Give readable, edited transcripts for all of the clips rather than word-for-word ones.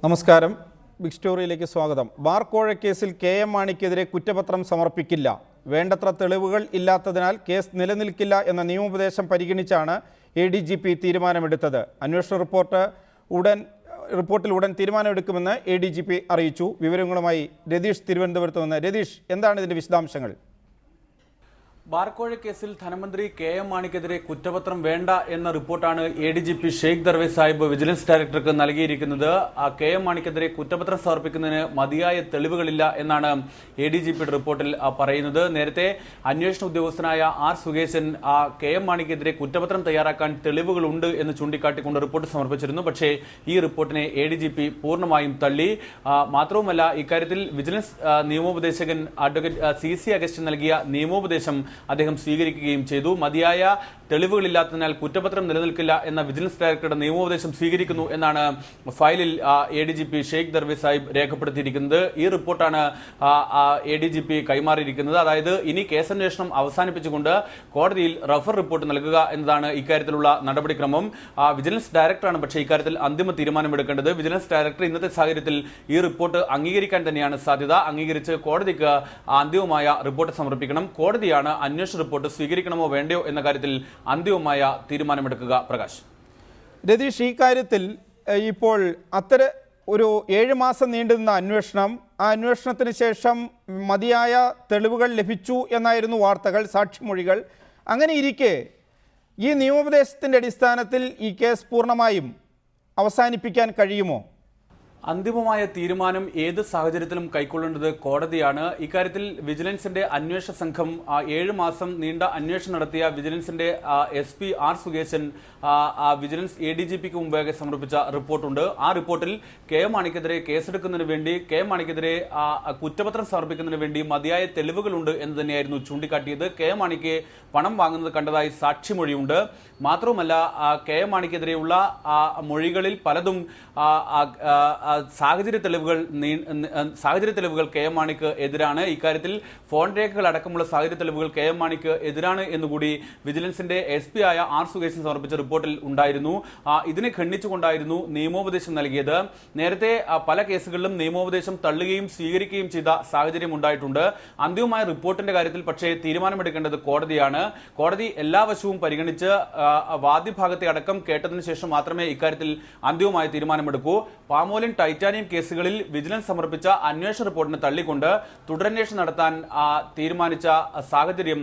നമസ്കാരം. ബിഗ് സ്റ്റോറിയിലേക്ക് സ്വാഗതം. ബാർ കോഴ കേസിൽ KM മാണിക്കെതിരെ കുറ്റപത്രം സമർപ്പിക്കില്ല. വേണ്ടത്ര തെളിവുകൾ ഇല്ലാത്തതിനാൽ കേസ് നിലനിൽക്കില്ല എന്ന നിയമോപദേശം പരിഗണിച്ചാണ് ADGP തീരുമാനമെടുത്തത്. അന്വേഷണ റിപ്പോർട്ടിൽ ഉടൻ തീരുമാനമെടുക്കുമെന്ന് ADGP അറിയിച്ചു. വിവരങ്ങളുമായി രതീഷ് തിരുവനന്തപുരത്ത് നിന്ന്. രതീഷ്, എന്താണ് ഇതിൻ്റെ വിശദാംശങ്ങൾ? ബാർക്കോഴ കേസിൽ ധനമന്ത്രി KM മാണിക്കെതിരെ കുറ്റപത്രം വേണ്ട എന്ന റിപ്പോർട്ടാണ് ADGP ഷെയ്ഖ് ദർവേസ് സാഹിബ് വിജിലൻസ് ഡയറക്ടർക്ക് നൽകിയിരിക്കുന്നത്. KM മാണിക്കെതിരെ കുറ്റപത്രം സമർപ്പിക്കുന്നതിന് മതിയായ തെളിവുകളില്ല എന്നാണ് ADGP റിപ്പോർട്ടിൽ പറയുന്നത്. നേരത്തെ അന്വേഷണ ഉദ്യോഗസ്ഥനായ R സുകേശൻ KM മാണിക്കെതിരെ കുറ്റപത്രം തയ്യാറാക്കാൻ തെളിവുകളുണ്ട് എന്ന് ചൂണ്ടിക്കാട്ടിക്കൊണ്ട് റിപ്പോർട്ട് സമർപ്പിച്ചിരുന്നു. പക്ഷേ ഈ റിപ്പോർട്ടിനെ ADGP പൂർണ്ണമായും തള്ളി. മാത്രവുമല്ല, ഇക്കാര്യത്തിൽ വിജിലൻസ് നിയമോപദേശകൻ അഡ്വക്കേറ്റ് CC അഗസ്റ്റിൻ നൽകിയ നിയമോപദേശം അദ്ദേഹം സ്വീകരിക്കുകയും ചെയ്തു. മതിയായ തെളിവുകളില്ലാത്തതിനാൽ കുറ്റപത്രം നിലനിൽക്കില്ല എന്ന വിജിലൻസ് ഡയറക്ടറുടെ നിയമോപദേശം സ്വീകരിക്കുന്നു എന്നാണ് ഫയലിൽ ADGP ഷെയ്ഖ് ദർവേസ് സാഹിബ് രേഖപ്പെടുത്തിയിരിക്കുന്നത്. ഈ റിപ്പോർട്ടാണ് ADGP കൈമാറിയിരിക്കുന്നത്. അതായത് ഇനി കേസന്വേഷണം അവസാനിപ്പിച്ചുകൊണ്ട് കോടതിയിൽ റഫർ റിപ്പോർട്ട് നൽകുക എന്നതാണ് ഇക്കാര്യത്തിലുള്ള നടപടിക്രമം. വിജിലൻസ് ഡയറക്ടറാണ് പക്ഷേ ഇക്കാര്യത്തിൽ അന്തിമ തീരുമാനമെടുക്കേണ്ടത്. വിജിലൻസ് ഡയറക്ടർ ഇന്നത്തെ സാഹചര്യത്തിൽ ഈ റിപ്പോർട്ട് അംഗീകരിക്കാൻ തന്നെയാണ് സാധ്യത. അംഗീകരിച്ച് കോടതിക്ക് അന്തിമമായ റിപ്പോർട്ട് സമർപ്പിക്കണം. കോടതിയാണ് അന്വേഷണ റിപ്പോർട്ട് സ്വീകരിക്കണമോ വേണ്ടയോ എന്ന കാര്യത്തിൽ അന്തിമമായ തീരുമാനമെടുക്കുക. പ്രകാശ്. രതീഷ്, ഈ കാര്യത്തിൽ ഇപ്പോൾ ഒരു 7 മാസം നീണ്ടുനിന്ന അന്വേഷണം, ആ അന്വേഷണത്തിന് ശേഷം മതിയായ തെളിവുകൾ ലഭിച്ചു എന്നായിരുന്നു വാർത്തകൾ, സാക്ഷിമൊഴികൾ. അങ്ങനെ ഇരിക്കെ ഈ നിയമോപദേശത്തിൻ്റെ അടിസ്ഥാനത്തിൽ ഈ കേസ് പൂർണ്ണമായും അവസാനിപ്പിക്കാൻ കഴിയുമോ? അന്തിമമായ തീരുമാനം ഏത് സാഹചര്യത്തിലും കൈക്കൊള്ളേണ്ടത് കോടതിയാണ്. ഇക്കാര്യത്തിൽ വിജിലൻസിന്റെ അന്വേഷണ സംഘം 7 മാസം നീണ്ട അന്വേഷണം നടത്തിയ വിജിലൻസിന്റെ SP R സുകേശൻ വിജിലൻസ് ADGPക്ക് മുമ്പാകെ സമർപ്പിച്ച റിപ്പോർട്ടുണ്ട്. ആ റിപ്പോർട്ടിൽ KM മാണിക്കെതിരെ കേസെടുക്കുന്നതിന് വേണ്ടി, KM മാണിക്കെതിരെ കുറ്റപത്രം സമർപ്പിക്കുന്നതിന് വേണ്ടി മതിയായ തെളിവുകളുണ്ട് എന്ന് തന്നെയായിരുന്നു ചൂണ്ടിക്കാട്ടിയത്. KM മാണിക്ക് പണം വാങ്ങുന്നത് കണ്ടതായി സാക്ഷിമൊഴിയുണ്ട്. മാത്രവുമല്ല, KM മാണിക്കെതിരെയുള്ള മൊഴികളിൽ പലതും സാഹചര്യ തെളിവുകൾ KM മാണിക്ക് എതിരാണ്. ഇക്കാര്യത്തിൽ ഫോൺ രേഖകൾ അടക്കമുള്ള സാഹചര്യ തെളിവുകൾ KM മാണിക്ക് എതിരാണ് എന്നുകൂടി വിജിലൻസിന്റെ SP ആയ R സുകേശൻ സമർപ്പിച്ച റിപ്പോർട്ടിൽ ഉണ്ടായിരുന്നു. ഇതിനെ ഖണ്ഡിച്ചുകൊണ്ടായിരുന്നു നിയമോപദേശം നൽകിയത്. നേരത്തെ പല കേസുകളിലും നിയമോപദേശം തള്ളുകയും സ്വീകരിക്കുകയും ചെയ്ത സാഹചര്യം ഉണ്ടായിട്ടുണ്ട്. അന്തിമമായ റിപ്പോർട്ടിന്റെ കാര്യത്തിൽ പക്ഷേ തീരുമാനമെടുക്കേണ്ടത് കോടതിയാണ്. കോടതി എല്ലാ വശവും പരിഗണിച്ച് വാദ്യഭാഗത്തെ അടക്കം കേട്ടതിനു ശേഷം മാത്രമേ ഇക്കാര്യത്തിൽ അന്തിമമായ തീരുമാനമെടുക്കൂ. പാമോലിൻ ടൈറ്റാനിയം കേസുകളിൽ വിജിലൻസ് സമർപ്പിച്ച അന്വേഷണ റിപ്പോർട്ടിനെ തള്ളിക്കൊണ്ട് തുടരന്വേഷണം നടത്താൻ തീരുമാനിച്ച സാഹചര്യം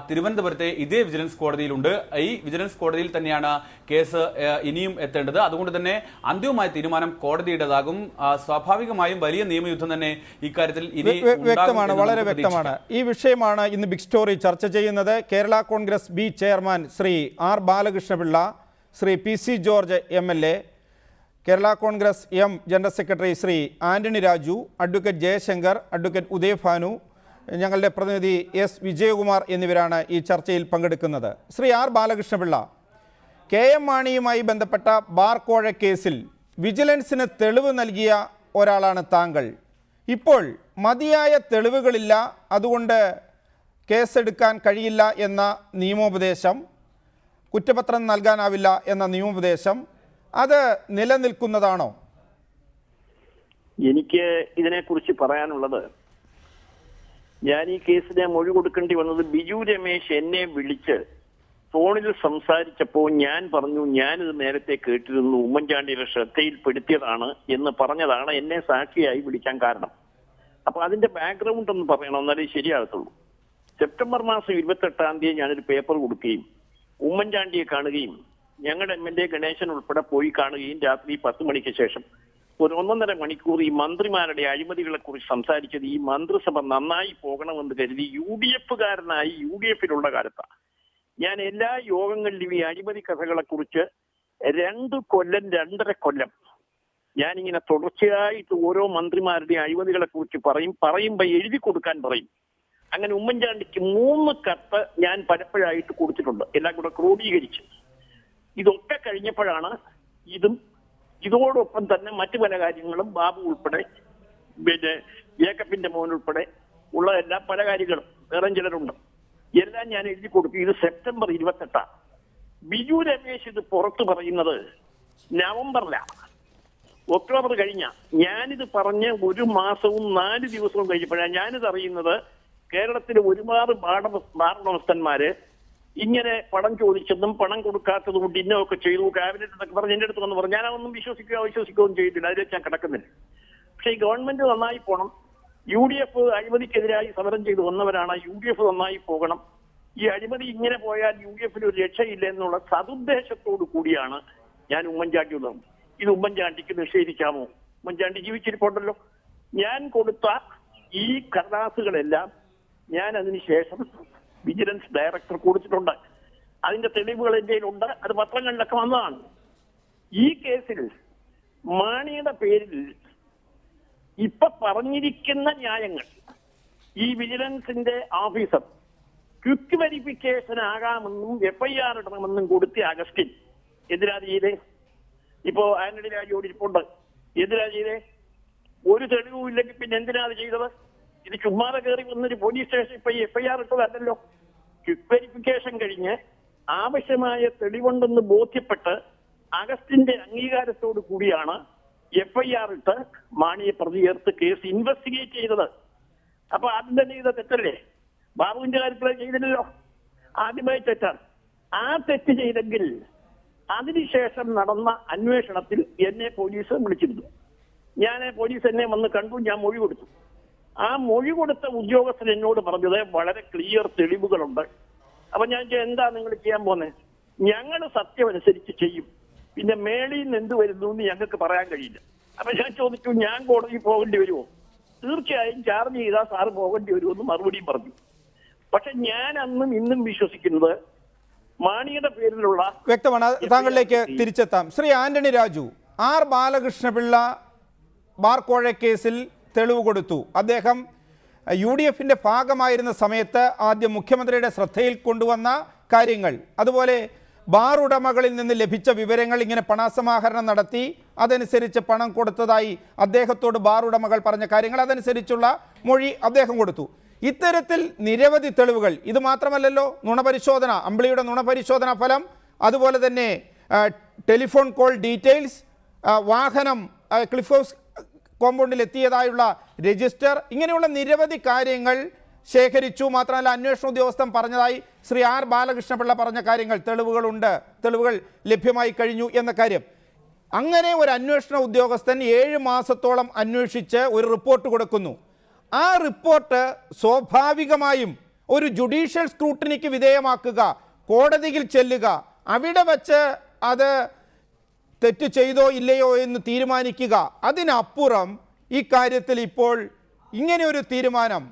തിരുവനന്തപുരത്തെ ഇതേ വിജിലൻസ് കോടതിയിലുണ്ട്. ഈ വിജിലൻസ് കോടതിയിൽ തന്നെയാണ് കേസ് ഇനിയും എത്തേണ്ടത്. അതുകൊണ്ട് തന്നെ അന്തിമമായ തീരുമാനം കോടതിയുടേതാകും. സ്വാഭാവികമായും വലിയ നിയമയുദ്ധം തന്നെ ഇക്കാര്യത്തിൽ ഇനി വ്യക്തമാണ്, വളരെ വ്യക്തമാണ്. ഈ വിഷയമാണ് ഇന്ന് ബിഗ് സ്റ്റോറി ചർച്ച ചെയ്യുന്നത്. Kerala Congress B chairman Shri R Balakrishna Pillai, Shri PC George MLA, Kerala Congress M general secretary Shri Antony Raju, advocate Jayashankar, advocate Udayabhanu, ഞങ്ങളുടെ പ്രതിനിധി S വിജയകുമാർ എന്നിവരാണ് ഈ ചർച്ചയിൽ പങ്കെടുക്കുന്നത്. ശ്രീ R ബാലകൃഷ്ണപിള്ള, KM മാണിയുമായി ബന്ധപ്പെട്ട ബാർ കോഴ കേസിൽ വിജിലൻസിന് തെളിവ് നൽകിയ ഒരാളാണ് താങ്കൾ. ഇപ്പോൾ മതിയായ തെളിവുകളില്ല, അതുകൊണ്ട് കേസെടുക്കാൻ കഴിയില്ല എന്ന നിയമോപദേശം, കുറ്റപത്രം നൽകാനാവില്ല എന്ന നിയമോപദേശം, അത് നിലനിൽക്കുന്നതാണോ? എനിക്ക് ഇതിനെക്കുറിച്ച് പറയാനുള്ളത്, ഞാൻ ഈ കേസിനെ മൊഴി കൊടുക്കേണ്ടി വന്നത് ബിജു രമേശ് എന്നെ വിളിച്ച് ഫോണിൽ സംസാരിച്ചപ്പോൾ ഞാൻ പറഞ്ഞു, ഞാനിത് നേരത്തെ കേട്ടിരുന്നു, ഉമ്മൻചാണ്ടിയുടെ ശ്രദ്ധയിൽപ്പെടുത്തിയതാണ് എന്ന് പറഞ്ഞതാണ് എന്നെ സാക്ഷിയായി വിളിക്കാൻ കാരണം. അപ്പൊ അതിന്റെ ബാക്ക്ഗ്രൗണ്ട് ഒന്ന് പറയണം, എന്നാലേ ശരിയാകത്തുള്ളൂ. സെപ്റ്റംബർ മാസം 28-ാം തീയതി ഞാനൊരു പേപ്പർ കൊടുക്കുകയും ഉമ്മൻചാണ്ടിയെ കാണുകയും ഞങ്ങളുടെ MLA ഗണേശൻ ഉൾപ്പെടെ പോയി കാണുകയും രാത്രി 10 മണിക്ക് ശേഷം ഒരു 1.5 മണിക്കൂർ ഈ മന്ത്രിമാരുടെ അഴിമതികളെ കുറിച്ച് സംസാരിച്ചത് ഈ മന്ത്രിസഭ നന്നായി പോകണമെന്ന് കരുതി UDF-കാരനായി UDF-ലുള്ള കാലത്താണ് ഞാൻ എല്ലാ യോഗങ്ങളിലും ഈ അഴിമതി കഥകളെ കുറിച്ച് 2 കൊല്ലം 2.5 കൊല്ലം ഞാനിങ്ങനെ തുടർച്ചയായിട്ട് ഓരോ മന്ത്രിമാരുടെ അഴിമതികളെ കുറിച്ച് പറയുമ്പോൾ എഴുതി കൊടുക്കാൻ പറയും. അങ്ങനെ ഉമ്മൻചാണ്ടിക്ക് 3 കത്ത് ഞാൻ പലപ്പോഴായിട്ട് കൊടുത്തിട്ടുണ്ട്, എല്ലാം കൂടെ ക്രോഡീകരിച്ച്. ഇതൊക്കെ കഴിഞ്ഞപ്പോഴാണ് ഇതോടൊപ്പം തന്നെ മറ്റു പല കാര്യങ്ങളും ബാബു ഉൾപ്പെടെ, പിന്നെ ജേക്കബിന്റെ മോൻ ഉൾപ്പെടെ ഉള്ള എല്ലാ പല കാര്യങ്ങളും വേറെ ചിലരുണ്ട്, എല്ലാം ഞാൻ എഴുതി കൊടുക്കും. ഇത് സെപ്റ്റംബർ 28. ബിജു രമേശ് ഇത് പുറത്തു പറയുന്നത് നവംബറിലാണ്. ഒക്ടോബർ കഴിഞ്ഞ ഞാനിത് പറഞ്ഞ് 1 മാസവും 4 ദിവസവും കഴിഞ്ഞപ്പോഴാണ് ഞാനിത് അറിയുന്നത്. കേരളത്തിലെ ഒരുപാട് ബാറുടമസ്ഥന്മാര് ഇങ്ങനെ പണം ചോദിച്ചതും പണം കൊടുക്കാത്തതും കൊണ്ട് ഇന്നൊക്കെ ചെയ്തു, ക്യാബിനറ്റ് എന്നൊക്കെ പറഞ്ഞ് എന്റെ അടുത്ത് വന്ന് പറഞ്ഞു. ഞാനതൊന്നും വിശ്വസിക്കുകയും ചെയ്തില്ല, അതിലേക്ക് ഞാൻ കിടക്കുന്നില്ല. പക്ഷെ ഈ ഗവൺമെന്റ് നന്നായി പോകണം. UDF അഴിമതിക്കെതിരായി സമരം ചെയ്ത് വന്നവരാണ്. UDF നന്നായി പോകണം. ഈ അഴിമതി ഇങ്ങനെ പോയാൽ UDF-ന് ഒരു രക്ഷയില്ല എന്നുള്ള സതുദ്ദേശത്തോടു കൂടിയാണ് ഞാൻ ഉമ്മൻചാണ്ടി ഉള്ളത്. ഇത് ഉമ്മൻചാണ്ടിക്ക് നിഷേധിക്കാമോ? ഉമ്മൻചാണ്ടി ജീവിച്ചിരിപ്പുണ്ടല്ലോ. ഞാൻ കൊടുത്ത ഈ കടലാസുകളെല്ലാം ഞാൻ അതിനുശേഷം വിജിലൻസ് ഡയറക്ടർ കൊടുത്തിട്ടുണ്ട്. അതിന്റെ തെളിവുകൾ എന്റെ കയ്യിലുണ്ട്. അത് പത്രങ്ങളിലൊക്കെ വന്നതാണ്. ഈ കേസിൽ മാണിയുടെ പേരിൽ ഇപ്പൊ പറഞ്ഞിരിക്കുന്ന ന്യായങ്ങൾ ഈ വിജിലൻസിന്റെ ഓഫീസർ ക്വിക്ക് വെരിഫിക്കേഷൻ ആകാമെന്നും FIR ഇടണമെന്നും കൊടുത്ത അഗസ്റ്റിൻ എന്തിനാ ചെയ്തേ? ഇപ്പോ ആന്റണി രാജുവോട് ഇരിപ്പുണ്ട്. എന്തിനാ ചെയ്തേ? ഒരു തെളിവും ഇല്ലെങ്കിൽ പിന്നെ എന്തിനാ അത് ചെയ്തത്? ഇത് ചുമ്മാതെ കയറി വന്നൊരു പോലീസ് സ്റ്റേഷൻ ഇപ്പൊ FIR ഇട്ടതല്ലല്ലോ. ക്വിക്ക് വെരിഫിക്കേഷൻ കഴിഞ്ഞ് ആവശ്യമായ തെളിവുണ്ടെന്ന് ബോധ്യപ്പെട്ട് അഗസ്റ്റിന്റെ അംഗീകാരത്തോടു കൂടിയാണ് FIR ഇട്ട് മാണിയെ പ്രതി ചേർത്ത് കേസ് ഇൻവെസ്റ്റിഗേറ്റ് ചെയ്തത്. അപ്പൊ ആദ്യം തന്നെ ചെയ്ത തെറ്റല്ലേ? ബാബുവിന്റെ കാര്യത്തിൽ ചെയ്തില്ലല്ലോ. ആദ്യമായി തെറ്റാണ്. ആ തെറ്റ് ചെയ്തെങ്കിൽ അതിനുശേഷം നടന്ന അന്വേഷണത്തിൽ എന്നെ പോലീസ് വിളിച്ചിരുന്നു. പോലീസ് എന്നെ വന്ന് കണ്ടു. ഞാൻ മൊഴി കൊടുത്തു. ആ മൊഴി കൊടുത്ത ഉദ്യോഗസ്ഥൻ എന്നോട് പറഞ്ഞത് വളരെ ക്ലിയർ തെളിവുകളുണ്ട്. അപ്പൊ ഞാൻ എന്താ നിങ്ങൾ ചെയ്യാൻ പോകുന്നത്? ഞങ്ങൾ സത്യം അനുസരിച്ച് ചെയ്യും. പിന്നെ മേളിൽ നിന്ന് എന്ത് വരുന്നു എന്ന് ഞങ്ങൾക്ക് പറയാൻ കഴിയില്ല. അപ്പൊ ഞാൻ ചോദിച്ചു, ഞാൻ കോടതിയിൽ പോകേണ്ടി വരുമോ? തീർച്ചയായും ചാർജ് ചെയ്താൽ സാറ് പോകേണ്ടി വരുമെന്ന് മറുപടിയും പറഞ്ഞു. പക്ഷെ ഞാൻ അന്നും ഇന്നും വിശ്വസിക്കുന്നത് മാണിയുടെ പേരിലുള്ള വ്യക്തമാണ്. താങ്കളിലേക്ക് തിരിച്ചെത്താം. ശ്രീ ആന്റണി രാജു, ആർ ബാലകൃഷ്ണപിള്ള ബാർക്കോഴ കേസിൽ തെളിവ് കൊടുത്തു. അദ്ദേഹം UDF-ന്റെ ഭാഗമായിരുന്ന സമയത്ത് ആദ്യം മുഖ്യമന്ത്രിയുടെ ശ്രദ്ധയിൽ കൊണ്ടുവന്ന കാര്യങ്ങൾ, അതുപോലെ ബാർ ഉടമകളിൽ നിന്ന് ലഭിച്ച വിവരങ്ങൾ, ഇങ്ങനെ പണസമാഹരണം നടത്തി അതനുസരിച്ച് പണം കൊടുത്തതായി അദ്ദേഹത്തോട് ബാർ ഉടമകൾ പറഞ്ഞ കാര്യങ്ങൾ, അതനുസരിച്ചുള്ള മൊഴി അദ്ദേഹം കൊടുത്തു. ഇത്തരത്തിൽ നിരവധി തെളിവുകൾ. ഇത് മാത്രമല്ലല്ലോ, നുണപരിശോധന, അമ്പിളിയുടെ നുണപരിശോധന ഫലം, അതുപോലെ തന്നെ ടെലിഫോൺ കോൾ ഡീറ്റെയിൽസ്, വാഹനം ക്ലിഫ് ഹൗസ് കോമ്പൗണ്ടിൽ എത്തിയതായുള്ള രജിസ്റ്റർ, ഇങ്ങനെയുള്ള നിരവധി കാര്യങ്ങൾ ശേഖരിച്ചു. മാത്രമല്ല, അന്വേഷണ ഉദ്യോഗസ്ഥൻ പറഞ്ഞതായി ശ്രീ ആർ ബാലകൃഷ്ണപിള്ള പറഞ്ഞ കാര്യങ്ങൾ, തെളിവുകളുണ്ട്, തെളിവുകൾ ലഭ്യമായി കഴിഞ്ഞു എന്ന കാര്യം. അങ്ങനെ ഒരു അന്വേഷണ ഉദ്യോഗസ്ഥൻ 7 മാസത്തോളം അന്വേഷിച്ച് ഒരു റിപ്പോർട്ട് കൊടുക്കുന്നു. ആ റിപ്പോർട്ട് സ്വാഭാവികമായും ഒരു ജുഡീഷ്യൽ സ്ക്രൂട്ടിനിക്ക് വിധേയമാക്കുക, കോടതിയിൽ ചെല്ലുക, അവിടെ വച്ച് അത് തെറ്റ് ചെയ്തോ ഇല്ലയോ എന്ന് തീരുമാനിക്കുക. അതിനപ്പുറം ഈ കാര്യത്തിൽ ഇപ്പോൾ ഇങ്ങനെ ഒരു തീരുമാനം,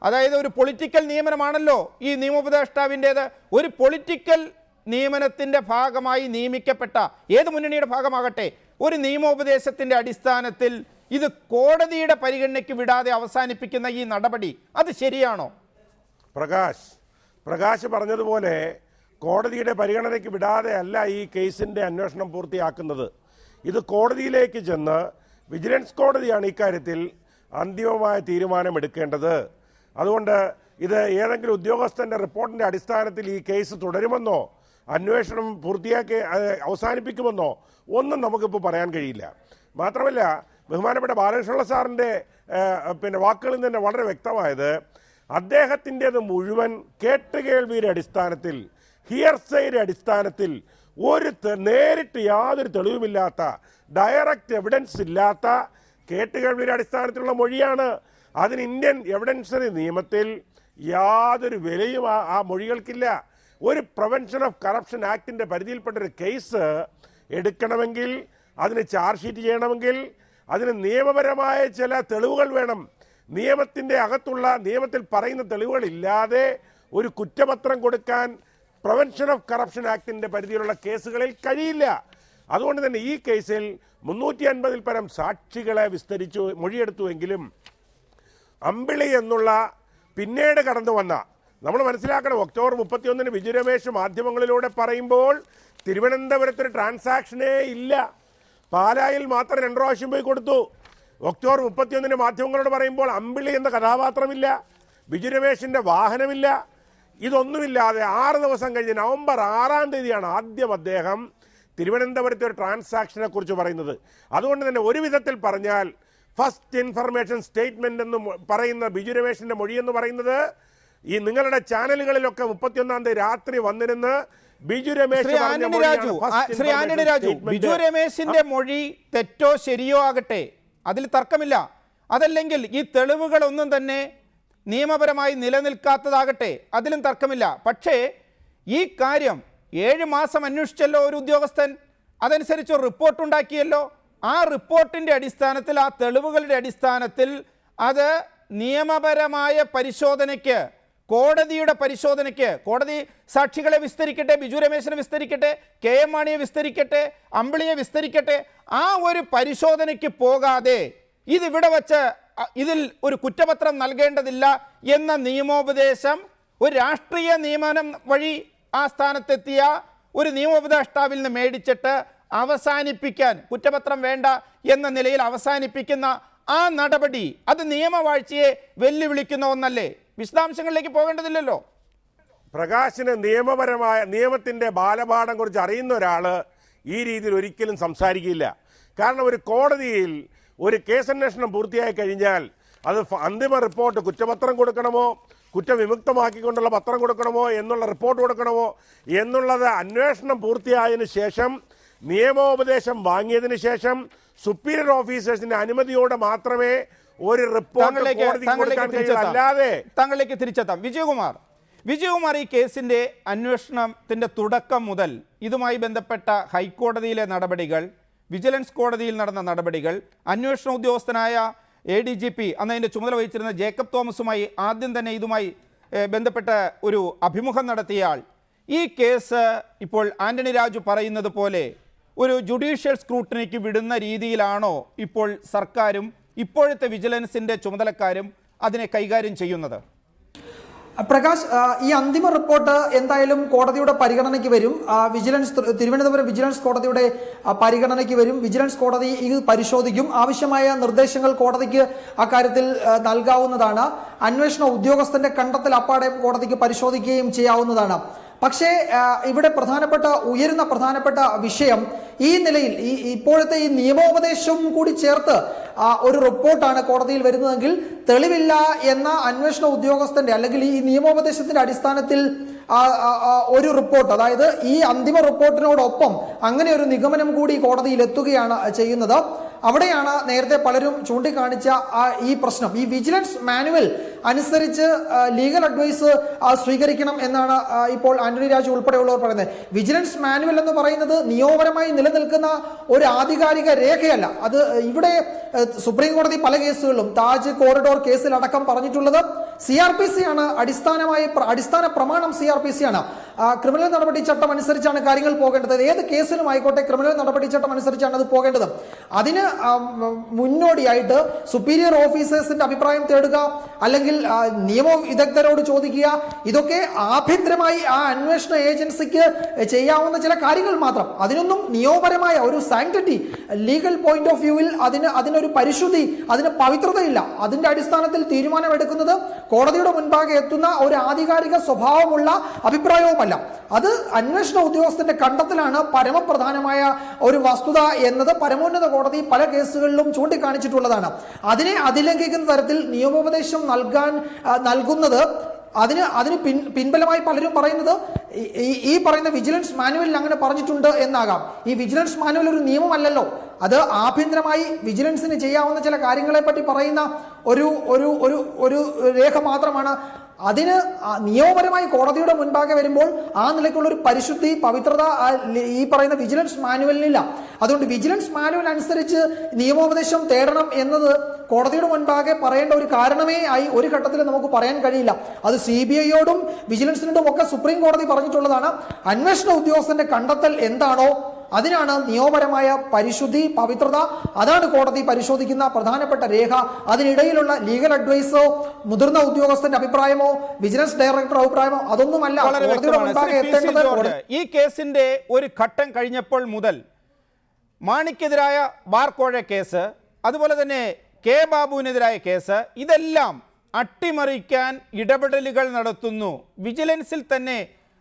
അതായത് ഒരു പൊളിറ്റിക്കൽ നിയമനമാണല്ലോ ഈ നിയമോപദേഷ്ടാവിൻ്റേത്. ഒരു പൊളിറ്റിക്കൽ നിയമനത്തിൻ്റെ ഭാഗമായി നിയമിക്കപ്പെട്ട ഏത് മുന്നണിയുടെ ഭാഗമാകട്ടെ, ഒരു നിയമോപദേശത്തിൻ്റെ അടിസ്ഥാനത്തിൽ ഇത് കോടതിയുടെ പരിഗണനയ്ക്ക് വിടാതെ അവസാനിപ്പിക്കുന്ന ഈ നടപടി, അത് ശരിയാണോ? പ്രകാശ് പറഞ്ഞതുപോലെ കോടതിയുടെ പരിഗണനയ്ക്ക് വിടാതെ അല്ല ഈ കേസിൻ്റെ അന്വേഷണം പൂർത്തിയാക്കുന്നത്. ഇത് കോടതിയിലേക്ക് ചെന്ന് വിജിലൻസ് കോടതിയാണ് ഇക്കാര്യത്തിൽ അന്തിമമായ തീരുമാനമെടുക്കേണ്ടത്. അതുകൊണ്ട് ഇത് ഏതെങ്കിലും ഉദ്യോഗസ്ഥൻ്റെ റിപ്പോർട്ടിൻ്റെ അടിസ്ഥാനത്തിൽ ഈ കേസ് തുടരുമെന്നോ അന്വേഷണം പൂർത്തിയാക്കി അവസാനിപ്പിക്കുമെന്നോ ഒന്നും നമുക്കിപ്പോൾ പറയാൻ കഴിയില്ല. മാത്രമല്ല, ബഹുമാനപ്പെട്ട ബാലകൃഷ്ണപിള്ള സാറിൻ്റെ വാക്കുകളിൽ തന്നെ വളരെ വ്യക്തമായത്, അദ്ദേഹത്തിൻ്റേത് മുഴുവൻ കേട്ടുകേൾവിയുടെ അടിസ്ഥാനത്തിൽ, ഹിയർസയുടെ അടിസ്ഥാനത്തിൽ, നേരിട്ട് യാതൊരു തെളിവുമില്ലാത്ത, ഡയറക്റ്റ് എവിഡൻസ് ഇല്ലാത്ത കേട്ടുകേൾവിയുടെ അടിസ്ഥാനത്തിലുള്ള മൊഴിയാണ്. അതിന് ഇന്ത്യൻ എവിഡൻസറി നിയമത്തിൽ യാതൊരു വിലയും ആ മൊഴികൾക്കില്ല. ഒരു പ്രിവെൻഷൻ ഓഫ് കറപ്ഷൻ ആക്ടിൻ്റെ പരിധിയിൽപ്പെട്ടൊരു കേസ് എടുക്കണമെങ്കിൽ, അതിന് ചാർജ് ഷീറ്റ് ചെയ്യണമെങ്കിൽ അതിന് നിയമപരമായ ചില തെളിവുകൾ വേണം. നിയമത്തിൽ പറയുന്ന തെളിവുകളില്ലാതെ ഒരു കുറ്റപത്രം കൊടുക്കാൻ പ്രിവെൻഷൻ ഓഫ് കറപ്ഷൻ ആക്ടിൻ്റെ പരിധിയിലുള്ള കേസുകളിൽ കഴിയില്ല. അതുകൊണ്ട് തന്നെ ഈ കേസിൽ 350-ൽ പരം സാക്ഷികളെ വിസ്തരിച്ചു മൊഴിയെടുത്തുവെങ്കിലും അമ്പിളി എന്നുള്ള പിന്നീട് കടന്നു വന്ന, നമ്മൾ മനസ്സിലാക്കണം, ഒക്ടോബർ 31-ന് വിജു രമേശ് മാധ്യമങ്ങളിലൂടെ പറയുമ്പോൾ തിരുവനന്തപുരത്തൊരു ട്രാൻസാക്ഷനേ ഇല്ല. പാലായിൽ മാത്രം 2 പ്രാവശ്യം പോയി കൊടുത്തു. ഒക്ടോബർ 31-ന് മാധ്യമങ്ങളോട് പറയുമ്പോൾ അമ്പിളി എന്ന കഥാപാത്രമില്ല, വിജു രമേശിൻ്റെ വാഹനമില്ല. ഇതൊന്നുമില്ലാതെ 6 ദിവസം കഴിഞ്ഞ് നവംബർ 6-ാം തീയതിയാണ് ആദ്യം അദ്ദേഹം തിരുവനന്തപുരത്തെ ഒരു ട്രാൻസാക്ഷനെ കുറിച്ച് പറയുന്നത്. അതുകൊണ്ട് തന്നെ ഒരു വിധത്തിൽ പറഞ്ഞാൽ ഫസ്റ്റ് ഇൻഫർമേഷൻ സ്റ്റേറ്റ്മെന്റ് എന്ന് പറയുന്ന ബിജു രമേശിന്റെ മൊഴി എന്ന് പറയുന്നത് ഈ നിങ്ങളുടെ ചാനലുകളിലൊക്കെ 31-ാം തീയതി രാത്രി വന്നിരുന്ന് ബിജു രമേശ് ശ്രീ ആന്റണി രാജു, ബിജു രമേശിന്റെ മൊഴി തെറ്റോ ശരിയോ ആകട്ടെ, അതിൽ തർക്കമില്ല. അതല്ലെങ്കിൽ ഈ തെളിവുകളൊന്നും തന്നെ നിയമപരമായി നിലനിൽക്കാത്തതാകട്ടെ, അതിലും തർക്കമില്ല. പക്ഷേ ഈ കാര്യം 7 മാസം അന്വേഷിച്ചല്ലോ ഒരു ഉദ്യോഗസ്ഥൻ, അതനുസരിച്ച് റിപ്പോർട്ട് ഉണ്ടാക്കിയല്ലോ. ആ റിപ്പോർട്ടിൻ്റെ അടിസ്ഥാനത്തിൽ, ആ തെളിവുകളുടെ അടിസ്ഥാനത്തിൽ അത് നിയമപരമായ പരിശോധനയ്ക്ക്, കോടതിയുടെ പരിശോധനയ്ക്ക്, കോടതി സാക്ഷികളെ വിസ്തരിക്കട്ടെ, ബിജു രമേശിനെ വിസ്തരിക്കട്ടെ, KM മാണിയെ വിസ്തരിക്കട്ടെ, അമ്പിളിയെ വിസ്തരിക്കട്ടെ, ആ ഒരു പരിശോധനയ്ക്ക് പോകാതെ ഇതിവിടെ വച്ച് ഇതിൽ ഒരു കുറ്റപത്രം നൽകേണ്ടതില്ല എന്ന നിയമോപദേശം ഒരു രാഷ്ട്രീയ നിയമനം വഴി ആ സ്ഥാനത്തെത്തിയ ഒരു നിയമോപദേഷ്ടാവിൽ നിന്ന് മേടിച്ചിട്ട് അവസാനിപ്പിക്കാൻ, കുറ്റപത്രം വേണ്ട എന്ന നിലയിൽ അവസാനിപ്പിക്കുന്ന ആ നടപടി അത് നിയമവാഴ്ചയെ വെല്ലുവിളിക്കുന്ന ഒന്നല്ലേ? വിശദാംശങ്ങളിലേക്ക് പോകേണ്ടതില്ലല്ലോ. പ്രകാശിന് നിയമപരമായ നിയമത്തിന്റെ ബാലപാഠം കുറിച്ച് അറിയുന്ന ഒരാള് ഈ രീതിയിൽ ഒരിക്കലും സംസാരിക്കില്ല. കാരണം ഒരു കോടതിയിൽ ഒരു കേസന്വേഷണം പൂർത്തിയായി കഴിഞ്ഞാൽ അത് അന്തിമ റിപ്പോർട്ട് കുറ്റപത്രം കൊടുക്കണമോ, കുറ്റവിമുക്തമാക്കിക്കൊണ്ടുള്ള പത്രം കൊടുക്കണമോ എന്നുള്ള റിപ്പോർട്ട് കൊടുക്കണമോ എന്നുള്ളത് അന്വേഷണം പൂർത്തിയായതിനു ശേഷം, നിയമോപദേശം വാങ്ങിയതിനു ശേഷം, സുപ്പീരിയർ ഓഫീസേഴ്സിന്റെ അനുമതിയോടെ മാത്രമേ ഒരു റിപ്പോർട്ട് അല്ലാതെ. താങ്കളിലേക്ക് തിരിച്ചെത്താം. വിജയകുമാർ, ഈ കേസിന്റെ അന്വേഷണത്തിന്റെ തുടക്കം മുതൽ ഇതുമായി ബന്ധപ്പെട്ട ഹൈക്കോടതിയിലെ നടപടികൾ, വിജിലൻസ് കോടതിയിൽ നടന്ന നടപടികൾ, അന്വേഷണ ഉദ്യോഗസ്ഥനായ ADGP അന്ന് അതിൻ്റെ ചുമതല വഹിച്ചിരുന്ന ജേക്കബ് തോമസുമായി ആദ്യം തന്നെ ഇതുമായി ബന്ധപ്പെട്ട ഒരു അഭിമുഖം നടത്തിയയാൾ, ഈ കേസ് ഇപ്പോൾ ആന്റണി രാജു പറയുന്നത് പോലെ ഒരു ജുഡീഷ്യൽ സ്ക്രൂട്ടിനിക്ക് വിടുന്ന രീതിയിലാണോ ഇപ്പോൾ സർക്കാരും ഇപ്പോഴത്തെ വിജിലൻസിൻ്റെ ചുമതലക്കാരും അതിനെ കൈകാര്യം ചെയ്യുന്നത്? പ്രകാശ്, ഈ അന്തിമ റിപ്പോർട്ട് എന്തായാലും കോടതിയുടെ പരിഗണനയ്ക്ക് വരും. തിരുവനന്തപുരം വിജിലൻസ് കോടതിയുടെ പരിഗണനയ്ക്ക് വരും. വിജിലൻസ് കോടതി ഇത് പരിശോധിക്കും. ആവശ്യമായ നിർദ്ദേശങ്ങൾ കോടതിക്ക് അക്കാര്യത്തിൽ നൽകാവുന്നതാണ്. അന്വേഷണ ഉദ്യോഗസ്ഥന്റെ കണ്ടെത്തൽ അപ്പാടെ കോടതിക്ക് പരിശോധിക്കുകയും ചെയ്യാവുന്നതാണ്. പക്ഷേ ഇവിടെ ഉയരുന്ന പ്രധാനപ്പെട്ട വിഷയം ഈ നിലയിൽ ഇപ്പോഴത്തെ ഈ നിയമോപദേശവും കൂടി ചേർത്ത് ഒരു റിപ്പോർട്ടാണ് കോടതിയിൽ വരുന്നതെങ്കിൽ തെളിവില്ല എന്ന അന്വേഷണ ഉദ്യോഗസ്ഥന്റെ അല്ലെങ്കിൽ ഈ നിയമോപദേശത്തിന്റെ അടിസ്ഥാനത്തിൽ ഒരു റിപ്പോർട്ട്, അതായത് ഈ അന്തിമ റിപ്പോർട്ടിനോടൊപ്പം അങ്ങനെ ഒരു നിഗമനം കൂടി കോടതിയിൽ എത്തുകയാണ് ചെയ്യുന്നത്. അവിടെയാണ് നേരത്തെ പലരും ചൂണ്ടിക്കാണിച്ച ഈ പ്രശ്നം. ഈ വിജിലൻസ് മാനുവൽ അനുസരിച്ച് ലീഗൽ അഡ്വൈസ് സ്വീകരിക്കണം എന്നാണ് ഇപ്പോൾ ആന്റണി രാജു ഉൾപ്പെടെയുള്ളവർ പറയുന്നത്. വിജിലൻസ് മാനുവൽ എന്ന് പറയുന്നത് നിയമപരമായി നിലനിൽക്കുന്ന ഒരു ആധികാരിക രേഖയല്ല. അത് ഇവിടെ സുപ്രീം കോടതി പല കേസുകളിലും, താജ് കോറിഡോർ കേസിലടക്കം പറഞ്ഞിട്ടുള്ളത് CRPC ആണ്. അടിസ്ഥാന പ്രമാണം CRPC ആണ്. ക്രിമിനൽ നടപടി ചട്ടം അനുസരിച്ചാണ് കാര്യങ്ങൾ പോകേണ്ടത്. ഏത് കേസിലും ആയിക്കോട്ടെ ക്രിമിനൽ നടപടി ചട്ടം അനുസരിച്ചാണ് അത് പോകേണ്ടത്. അതിന് മുന്നോടിയായിട്ട് സുപ്പീരിയർ ഓഫീസേഴ്സിന്റെ അഭിപ്രായം തേടുക, അല്ലെങ്കിൽ നിയമ വിദഗ്ധരോട് ചോദിക്കുക, ഇതൊക്കെ ആഭ്യന്തരമായി ആ അന്വേഷണ ഏജൻസിക്ക് ചെയ്യാവുന്ന ചില കാര്യങ്ങൾ മാത്രം. അതിനൊന്നും നിയമപരമായ ഒരു സാങ്ക്ടിറ്റി, ലീഗൽ പോയിന്റ് ഓഫ് വ്യൂവിൽ അതിനൊരു പരിശുദ്ധി, അതിന് പവിത്രതയില്ല. അതിന്റെ അടിസ്ഥാനത്തിൽ തീരുമാനമെടുക്കുന്നത് കോടതിയുടെ മുൻപാകെ എത്തുന്ന ഒരു ആധികാരിക സ്വഭാവമുള്ള അഭിപ്രായവുമല്ല. അത് അന്വേഷണ ഉദ്യോഗസ്ഥന്റെ കണ്ടെത്തലാണ് പരമപ്രധാനമായ ഒരു വസ്തുത എന്നത് പരമോന്നത കോടതി പല കേസുകളിലും ചൂണ്ടിക്കാണിച്ചിട്ടുള്ളതാണ്. അതിനെ അതിലംഘിക്കുന്ന തരത്തിൽ നിയമോപദേശം നൽകുന്നത് അതിന് പിൻബലമായി പലരും പറയുന്നത് ഈ പറയുന്ന വിജിലൻസ് മാനുവലിൽ അങ്ങനെ പറഞ്ഞിട്ടുണ്ട് എന്നാകാം. ഈ വിജിലൻസ് മാനുവൽ ഒരു നിയമമല്ലല്ലോ, അത് ആഭ്യന്തരമായി വിജിലൻസിന് ചെയ്യാവുന്ന ചില കാര്യങ്ങളെ പറ്റി പറയുന്ന ഒരു രേഖ മാത്രമാണ്. അതിന് നിയമപരമായി കോടതിയുടെ മുൻപാകെ വരുമ്പോൾ ആ നിലയ്ക്കുള്ള ഒരു പരിശുദ്ധി, പവിത്രത ഈ പറയുന്ന വിജിലൻസ് മാനുവലിനില്ല. അതുകൊണ്ട് വിജിലൻസ് മാനുവൽ അനുസരിച്ച് നിയമോപദേശം തേടണം എന്നത് കോടതിയുടെ മുൻപാകെ പറയേണ്ട ഒരു കാരണമേ ആയി ഒരു ഘട്ടത്തിൽ നമുക്ക് പറയാൻ കഴിയില്ല. അത് CBIയോടും വിജിലൻസിനോടും ഒക്കെ സുപ്രീം കോടതി പറഞ്ഞിട്ടുള്ളതാണ്. അന്വേഷണ ഉദ്യോഗസ്ഥന്റെ കണ്ടെത്തൽ എന്താണോ അതിനാണ് നിയമപരമായ പരിശുദ്ധി, പവിത്രത. അതാണ് കോടതി പരിശോധിക്കുന്ന പ്രധാനപ്പെട്ട രേഖ. അതിനിടയിലുള്ള ലീഗൽ അഡ്വൈസോ മുതിർന്ന ഉദ്യോഗസ്ഥന്റെ അഭിപ്രായമോ വിജിലൻസ് ഡയറക്ടർ അഭിപ്രായമോ അതൊന്നുമല്ല. ഈ കേസിന്റെ ഒരു ഘട്ടം കഴിഞ്ഞപ്പോൾ മുതൽ മാണിക്കെതിരായ ബാർക്കോഴ കേസ്, അതുപോലെ തന്നെ K ബാബുവിനെതിരായ കേസ്, ഇതെല്ലാം അട്ടിമറിക്കാൻ ഇടപെടലുകൾ നടത്തുന്നു.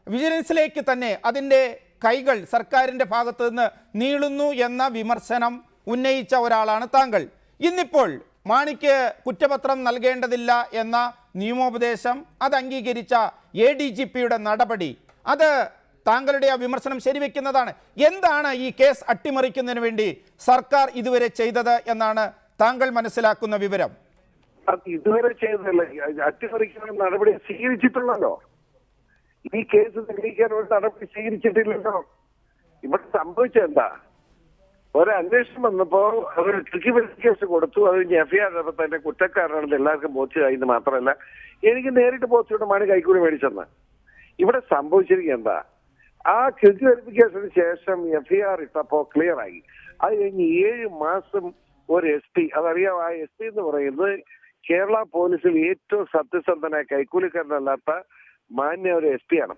വിജിലൻസിലേക്ക് തന്നെ അതിൻ്റെ കൈകൾ സർക്കാരിൻ്റെ ഭാഗത്ത് നിന്ന് നീളുന്നു എന്ന വിമർശനം ഉന്നയിച്ച ഒരാളാണ് താങ്കൾ. ഇന്നിപ്പോൾ മാണിക്ക് കുറ്റപത്രം നൽകേണ്ടതില്ല എന്ന നിയമോപദേശം അത് അംഗീകരിച്ച ADGPയുടെ നടപടി അത് താങ്കളുടെ ആ വിമർശനം ശരിവെക്കുന്നതാണ്. എന്താണ് ഈ കേസ് അട്ടിമറിക്കുന്നതിന് വേണ്ടി സർക്കാർ ഇതുവരെ ചെയ്തത് എന്നാണ് താങ്കൾ മനസ്സിലാക്കുന്ന വിവരം? ഇതുവരെ ചെയ്തതല്ല, അട്ടിമറിക്കുന്ന നടപടി സ്വീകരിച്ചിട്ടുള്ളല്ലോ. ഈ കേസ് തെളിയിക്കാനുള്ള നടപടി സ്വീകരിച്ചിട്ടില്ലല്ലോ. ഇവിടെ സംഭവിച്ചെന്താ, ഒരു അന്വേഷണം വന്നപ്പോ അവർ കേസ് കൊടുത്തു, അത് കഴിഞ്ഞ് FIR തന്നെ കുറ്റക്കാരനാണെന്ന് എല്ലാവർക്കും ബോധ്യമായിന്ന് മാത്രമല്ല എനിക്ക് നേരിട്ട് ബോധ്യയുടെ മാണി കൈക്കൂലി മേടിച്ചെന്ന്. ഇവിടെ സംഭവിച്ചിരിക്കുക എന്താ, ആ വെരിഫിക്കേഷന് ശേഷം FIR ഇട്ടപ്പോ ക്ലിയർ ആയി. അത് കഴിഞ്ഞ് 7 മാസം ഒരു SP, അതറിയാം, ആ SP എന്ന് പറയുന്നത് കേരള പോലീസിൽ ഏറ്റവും സത്യസന്ധനായ കൈക്കൂലിക്കാരനല്ലാത്ത മാന്യ ഒരു SP ആണ്.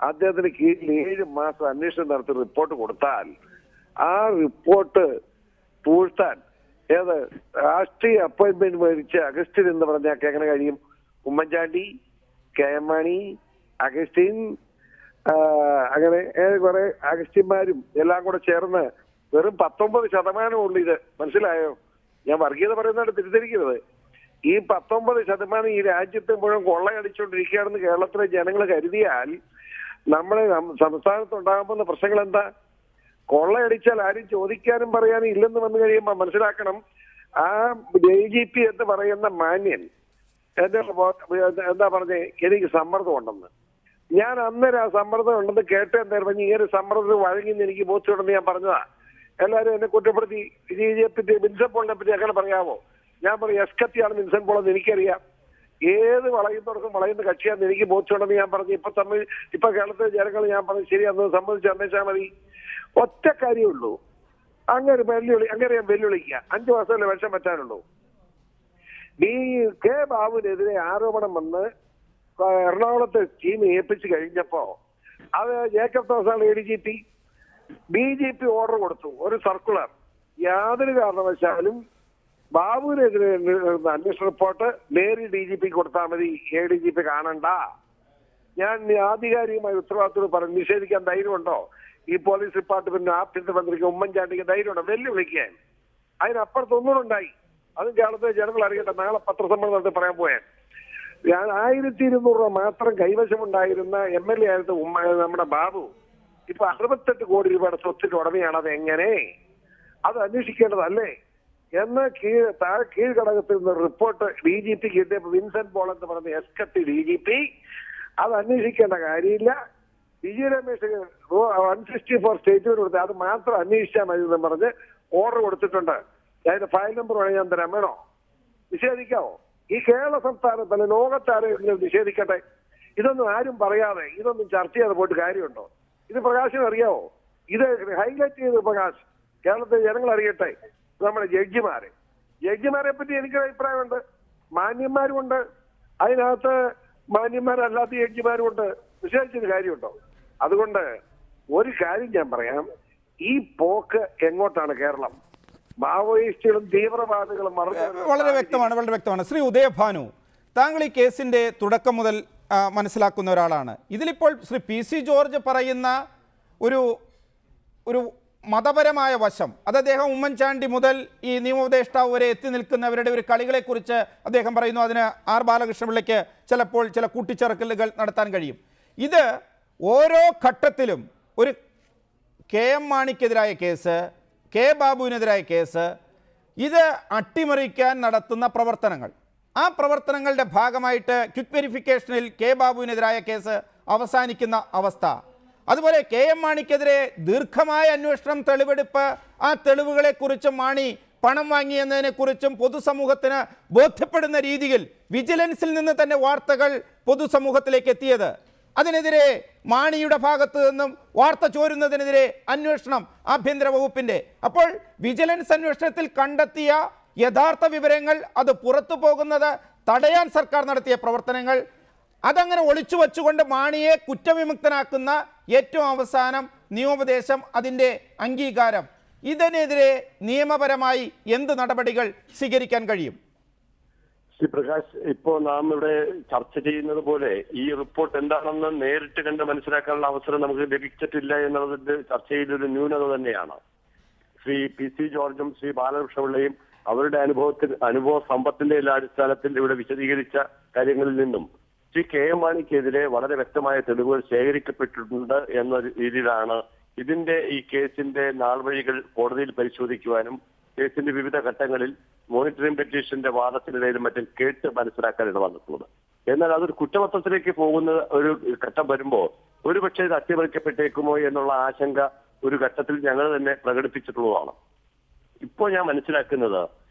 അദ്ദേഹത്തിന് കീഴിൽ 7 മാസം അന്വേഷണം നടത്തി റിപ്പോർട്ട് കൊടുത്താൽ ആ റിപ്പോർട്ട് പൂഴ്ത്താൻ രാഷ്ട്രീയ അപ്പോയിന്റ്മെന്റ് മേടിച്ച് അഗസ്റ്റിൻ എന്ന് പറഞ്ഞാൽ എങ്ങനെ കഴിയും? ഉമ്മൻചാണ്ടി, KM മാണി, അഗസ്റ്റിൻ, അങ്ങനെ കുറെ അഗസ്റ്റിന്മാരും എല്ലാം കൂടെ ചേർന്ന് വെറും 19% ഉള്ളു ഇത്. മനസ്സിലായോ? ഞാൻ വർഗീയത പറയുന്നതാണ്, തിരിച്ചരിക്കരുത്. ഈ 19% ഈ രാജ്യത്ത് മുഴുവൻ കൊള്ളയടിച്ചുകൊണ്ടിരിക്കുകയാണെന്ന് കേരളത്തിലെ ജനങ്ങൾ കരുതിയാൽ നമ്മളെ സംസ്ഥാനത്ത് ഉണ്ടാകാൻ പോകുന്ന പ്രശ്നങ്ങൾ എന്താ? കൊള്ളയടിച്ചാൽ ആരും ചോദിക്കാനും പറയാനും ഇല്ലെന്ന് വന്നു കഴിയുമ്പോൾ മനസ്സിലാക്കണം, ആ AGP എന്ന് പറയുന്ന മാന്യൻ എന്താ പറഞ്ഞേ, എനിക്ക് സമ്മർദ്ദം ഉണ്ടെന്ന്. ഞാൻ അന്നേരം ആ സമ്മർദ്ദം ഉണ്ടെന്ന് കേട്ട് എന്തായാലും പറഞ്ഞ് ഇങ്ങനെ സമ്മർദ്ദത്തിന് വഴങ്ങിന്ന് എനിക്ക് ബോധ്യമുണ്ടെന്ന് ഞാൻ പറഞ്ഞതാ. എല്ലാവരും എന്നെ കുറ്റപ്പെടുത്തി വിൻസെന്റ് പോളിനെ പറ്റി അങ്ങനെ പറയാമോ? ഞാൻ പറയും എസ്കത്തിയാണ് വിൻസെന്റ് പോൾ എന്ന് എനിക്കറിയാം. ഏത് വളയുന്നവർക്കും വളയുന്ന കക്ഷിയാണെന്ന് എനിക്ക് ബോധ്യമുണ്ടെന്ന് ഞാൻ പറഞ്ഞു. ഇപ്പൊ കേരളത്തിലെ ജനങ്ങൾ ഞാൻ പറഞ്ഞു ശരിയാന്ന് സംബന്ധിച്ച് അന്വേഷിച്ചാൽ മതി. ഒറ്റ കാര്യമുള്ളൂ, അങ്ങനെ ഞാൻ വെല്ലുവിളിക്കുക. 5 മാസമല്ലേ വേഷം പറ്റാനുള്ളൂ. K ബാബുവിനെതിരെ ആരോപണം വന്ന് എറണാകുളത്തെ ടീം ഏൽപ്പിച്ചു കഴിഞ്ഞപ്പോ അത് ജേക്കബ് തോമസാണ് ADGP. BJP ഓർഡർ കൊടുത്തു, ഒരു സർക്കുലർ, യാതൊരു കാരണവശാലും ബാബുവിനെതിരെ അന്വേഷണ റിപ്പോർട്ട് നേരി DGP കൊടുത്താൽ മതി, ADGP കാണണ്ട. ഞാൻ ആധികാരികമായ ഉത്തരവാദിത്തോട് പറഞ്ഞു, നിഷേധിക്കാൻ ധൈര്യമുണ്ടോ ഈ പോലീസ് ഡിപ്പാർട്ട്മെന്റ് ആഭ്യന്തരമന്ത്രിക്ക് ഉമ്മൻചാണ്ടിക്ക് ധൈര്യമുണ്ടോ വെല്ലുവിളിക്കാൻ? അതിനപ്പുറത്തൊന്നുണ്ടായി. അതും കേരളത്തിലെ ജനങ്ങൾ അറിയട്ടെ. നാളെ പത്രസമ്മേളനം നടത്തി പറയാൻ പോയാൽ 1200 രൂപ മാത്രം കൈവശമുണ്ടായിരുന്ന MLA ആയിരുന്നു നമ്മുടെ ബാബു ഇപ്പൊ 68 കോടി രൂപയുടെ സ്വത്തിന്റെ ഉടമയാണ്. അത് എങ്ങനെ? അത് അന്വേഷിക്കേണ്ടതല്ലേ എന്ന് കീഴ്ഘടകത്തിൽ നിന്ന് റിപ്പോർട്ട് DGP കിട്ടിയപ്പോ വിൻസെന്റ് പോൾ എന്ന് പറഞ്ഞ എസ്കത്തി DGP അത് അന്വേഷിക്കേണ്ട കാര്യമില്ല, വിജയ രമേശ് 164 സ്റ്റേറ്റ്മെന്റ് കൊടുത്ത് അത് മാത്രം അന്വേഷിച്ചാൽ മതി എന്ന് പറഞ്ഞ് ഓർഡർ കൊടുത്തിട്ടുണ്ട്. അതിന്റെ ഫയൽ നമ്പർ വേണം ഞാൻ തരാൻ. വേണോ? നിഷേധിക്കാവോ? ഈ കേരള സംസ്ഥാനത്തല്ല, ലോകത്താരെങ്കിലും നിഷേധിക്കട്ടെ. ഇതൊന്നും ആരും പറയാതെ, ഇതൊന്നും ചർച്ച ചെയ്ത് പോയിട്ട് കാര്യമുണ്ടോ? ഇത് പ്രകാശിന് അറിയാവോ? ഇത് ഹൈലൈറ്റ് ചെയ്ത് പ്രകാശ് കേരളത്തിലെ ജനങ്ങൾ അറിയട്ടെ. നമ്മുടെ ജഡ്ജിമാരെ പറ്റി എനിക്കൊരു അഭിപ്രായമുണ്ട്, മാന്യന്മാരുമുണ്ട്, അതിനകത്ത് മാന്യന്മാരല്ലാത്ത ജഡ്ജിമാരുമുണ്ട്. നിഷേധിച്ചൊരു കാര്യമുണ്ടോ? അതുകൊണ്ട് ഒരു കാര്യം ഞാൻ പറയാം, ഈ പോക്ക് എങ്ങോട്ടാണ് കേരളം? മാവോയിസ്റ്റുകളും തീവ്രവാദികളും വളരെ വ്യക്തമാണ്. ശ്രീ ഉദയഭാനു, താങ്കൾ ഈ കേസിന്റെ തുടക്കം മുതൽ മനസ്സിലാക്കുന്ന ഒരാളാണ്. ഇതിലിപ്പോൾ ശ്രീ PC ജോർജ് പറയുന്ന ഒരു മതപരമായ വശം, അത് അദ്ദേഹം ഉമ്മൻചാണ്ടി മുതൽ ഈ നിയമോപദേഷ്ടാവ് വരെ എത്തി നിൽക്കുന്നവരുടെ ഒരു കളികളെക്കുറിച്ച് അദ്ദേഹം പറയുന്നു. അതിന് ബാലകൃഷ്ണപിള്ളയ്ക്ക് ചിലപ്പോൾ ചില കൂട്ടിച്ചേർക്കലുകൾ നടത്താൻ കഴിയും. ഇത് ഓരോ ഘട്ടത്തിലും ഒരു KM മാണിക്കെതിരായ കേസ്, K ബാബുവിനെതിരായ കേസ്, ഇത് അട്ടിമറിക്കാൻ നടത്തുന്ന പ്രവർത്തനങ്ങൾ, ആ പ്രവർത്തനങ്ങളുടെ ഭാഗമായിട്ട് ക്വിക്ക് വെരിഫിക്കേഷനിൽ K ബാബുവിനെതിരായ കേസ് അവസാനിക്കുന്ന അവസ്ഥ, അതുപോലെ KM മാണിക്കെതിരെ ദീർഘമായ അന്വേഷണം, തെളിവെടുപ്പ്, ആ തെളിവുകളെക്കുറിച്ചും മാണി പണം വാങ്ങിയെന്നതിനെക്കുറിച്ചും പൊതുസമൂഹത്തിന് ബോധ്യപ്പെടുന്ന രീതിയിൽ വിജിലൻസിൽ നിന്ന് തന്നെ വാർത്തകൾ പൊതുസമൂഹത്തിലേക്ക് എത്തിയത്, അതിനെതിരെ മാണിയുടെ ഭാഗത്തു നിന്നും വാർത്ത ചോരുന്നതിനെതിരെ അന്വേഷണം ആഭ്യന്തര വകുപ്പിൻ്റെ. അപ്പോൾ വിജിലൻസ് അന്വേഷണത്തിൽ കണ്ടെത്തിയ യഥാർത്ഥ വിവരങ്ങൾ അത് പുറത്തു പോകുന്നത് തടയാൻ സർക്കാർ നടത്തിയ പ്രവർത്തനങ്ങൾ, അതങ്ങനെ ഒളിച്ചു വച്ചുകൊണ്ട് മാണിയെ കുറ്റവിമുക്തനാക്കുന്ന ഏറ്റവും അവസാനം നിയമോപദേശം, അതിൻ്റെ അംഗീകാരം, ഇതിനെതിരെ നിയമപരമായി എന്ത് നടപടികൾ സ്വീകരിക്കാൻ കഴിയും? ശ്രീ പ്രകാശ്, ഇപ്പോൾ നാം ഇവിടെ ചർച്ച ചെയ്യുന്നത് പോലെ ഈ റിപ്പോർട്ട് എന്താണെന്ന് നേരിട്ട് കണ്ട് മനസ്സിലാക്കാനുള്ള അവസരം നമുക്ക് ലഭിച്ചിട്ടില്ല എന്നുള്ളതിന്റെ ചർച്ചയിലൊരു ന്യൂനത തന്നെയാണ്. ശ്രീ PC ജോർജും ശ്രീ ബാലകൃഷ്ണപിള്ളയും അവരുടെ അനുഭവ സമ്പത്തിന്റെ എല്ലാ അടിസ്ഥാനത്തിൽ ഇവിടെ വിശദീകരിച്ച കാര്യങ്ങളിൽ നിന്നും ശ്രീ KM മാണിക്കെതിരെ വളരെ വ്യക്തമായ തെളിവുകൾ ശേഖരിക്കപ്പെട്ടിട്ടുണ്ട് എന്ന രീതിയിലാണ് ഈ കേസിന്റെ നാൾവഴികൾ കോടതിയിൽ പരിശോധിക്കുവാനും കേസിന്റെ വിവിധ ഘട്ടങ്ങളിൽ മോണിറ്ററിംഗ് പെറ്റീഷന്റെ വാദത്തിനിടയിലും മറ്റും കേട്ട് മനസ്സിലാക്കാൻ ഇടവന്നിട്ടുള്ളത്. എന്നാൽ അതൊരു കുറ്റപത്രത്തിലേക്ക് പോകുന്ന ഒരു ഘട്ടം വരുമ്പോൾ ഒരുപക്ഷെ ഇത് അട്ടിമറിക്കപ്പെട്ടേക്കുമോ എന്നുള്ള ആശങ്ക ഒരു ഘട്ടത്തിൽ ഞങ്ങൾ തന്നെ പ്രകടിപ്പിച്ചിട്ടുള്ളതാണ്. ഇപ്പോൾ ഞാൻ മനസ്സിലാക്കുന്നത്